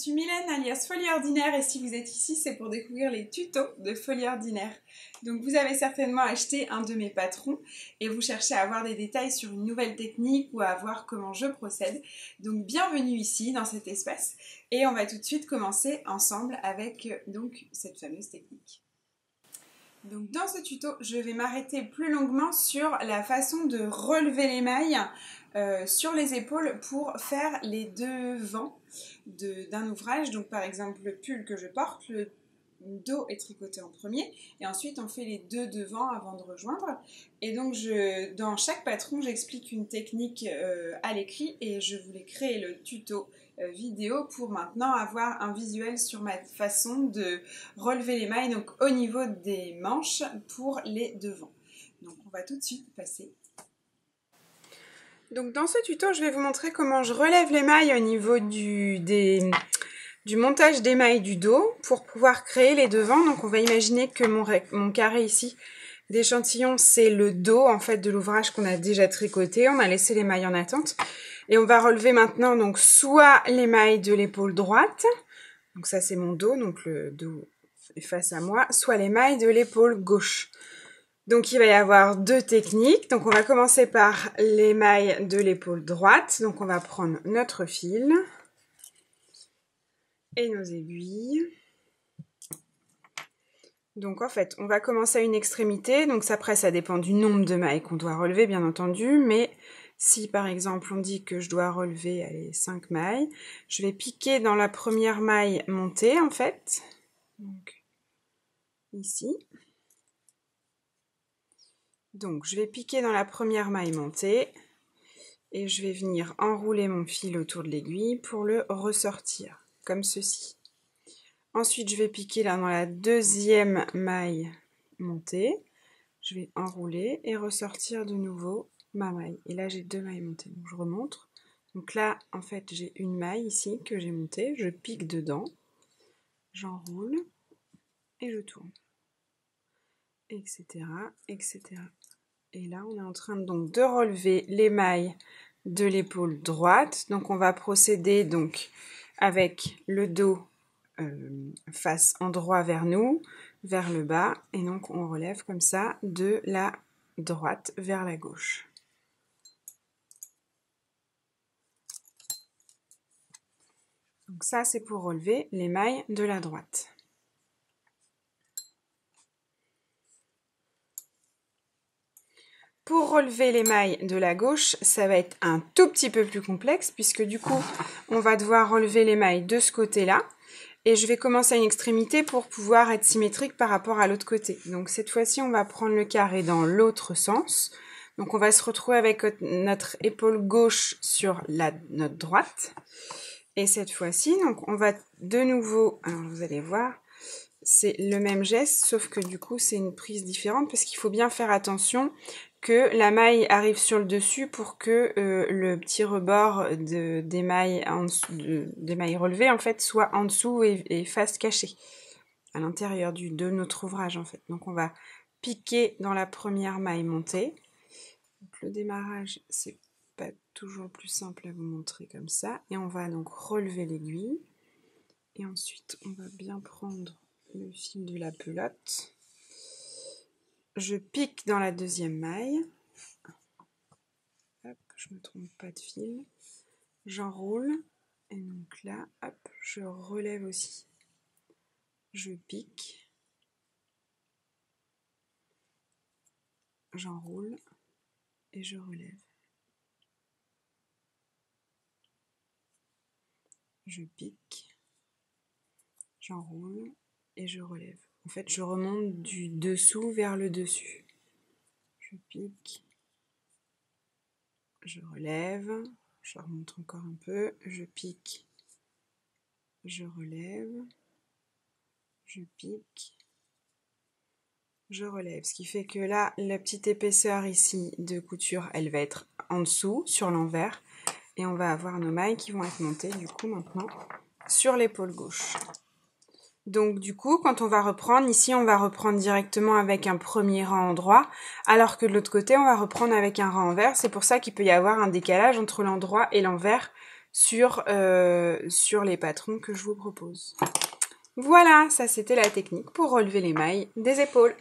suis Mylène alias Folie Ordinaire et si vous êtes ici c'est pour découvrir les tutos de Folie Ordinaire. Donc vous avez certainement acheté un de mes patrons et vous cherchez à avoir des détails sur une nouvelle technique ou à voir comment je procède. Donc bienvenue ici dans cet espace et on va tout de suite commencer ensemble avec donc cette fameuse technique. Donc dans ce tuto, je vais m'arrêter plus longuement sur la façon de relever les mailles sur les épaules pour faire les devants d'un ouvrage. Donc par exemple le pull que je porte, le dos est tricoté en premier et ensuite on fait les deux devants avant de rejoindre. Et donc dans chaque patron j'explique une technique à l'écrit et je voulais créer le tuto vidéo pour maintenant avoir un visuel sur ma façon de relever les mailles donc au niveau des manches pour les devants. Donc on va tout de suite passer. Donc dans ce tuto je vais vous montrer comment je relève les mailles au niveau du montage des mailles du dos pour pouvoir créer les devants. Donc on va imaginer que mon carré ici d'échantillon c'est le dos en fait de l'ouvrage qu'on a déjà tricoté. On a laissé les mailles en attente. Et on va relever maintenant donc soit les mailles de l'épaule droite, donc ça c'est mon dos, donc le dos est face à moi, soit les mailles de l'épaule gauche. Donc il va y avoir deux techniques, donc on va commencer par les mailles de l'épaule droite, donc on va prendre notre fil et nos aiguilles. Donc en fait on va commencer à une extrémité, donc après ça dépend du nombre de mailles qu'on doit relever bien entendu, mais si par exemple on dit que je dois relever allez, 5 mailles, je vais piquer dans la première maille montée en fait, donc ici. Donc je vais piquer dans la première maille montée et je vais venir enrouler mon fil autour de l'aiguille pour le ressortir, comme ceci. Ensuite je vais piquer là dans la deuxième maille montée, je vais enrouler et ressortir de nouveau ma maille. Et là j'ai deux mailles montées, donc je remonte. Donc là en fait j'ai une maille ici que j'ai montée, je pique dedans, j'enroule et je tourne, etc., etc. Et là on est en train donc de relever les mailles de l'épaule droite. Donc on va procéder donc avec le dos face endroit vers nous, vers le bas, et donc on relève comme ça de la droite vers la gauche. Donc ça c'est pour relever les mailles de la droite. Pour relever les mailles de la gauche, ça va être un tout petit peu plus complexe puisque du coup on va devoir relever les mailles de ce côté-là et je vais commencer à une extrémité pour pouvoir être symétrique par rapport à l'autre côté. Donc cette fois-ci on va prendre le carré dans l'autre sens. Donc on va se retrouver avec notre épaule gauche sur notre droite. Et cette fois-ci, donc on va de nouveau, alors vous allez voir, c'est le même geste, sauf que du coup c'est une prise différente parce qu'il faut bien faire attention que la maille arrive sur le dessus pour que le petit rebord des mailles en dessous, des mailles relevées en fait soit en dessous et face cachée à l'intérieur de notre ouvrage en fait. Donc on va piquer dans la première maille montée. Donc, le démarrage c'est pas toujours plus simple à vous montrer comme ça, et on va donc relever l'aiguille et ensuite on va bien prendre le fil de la pelote, je pique dans la deuxième maille, hop, je me trompe pas de fil, j'enroule et donc là hop, je relève aussi, je pique, j'enroule et je relève. Je pique, j'enroule et je relève. En fait, je remonte du dessous vers le dessus. Je pique, je relève, je remonte encore un peu, je pique, je relève, je pique, je relève. Ce qui fait que là, la petite épaisseur ici de couture, elle va être en dessous, sur l'envers. Et on va avoir nos mailles qui vont être montées du coup maintenant sur l'épaule gauche. Donc du coup quand on va reprendre, ici on va reprendre directement avec un premier rang endroit, alors que de l'autre côté on va reprendre avec un rang envers. C'est pour ça qu'il peut y avoir un décalage entre l'endroit et l'envers sur les patrons que je vous propose. Voilà, ça c'était la technique pour relever les mailles des épaules.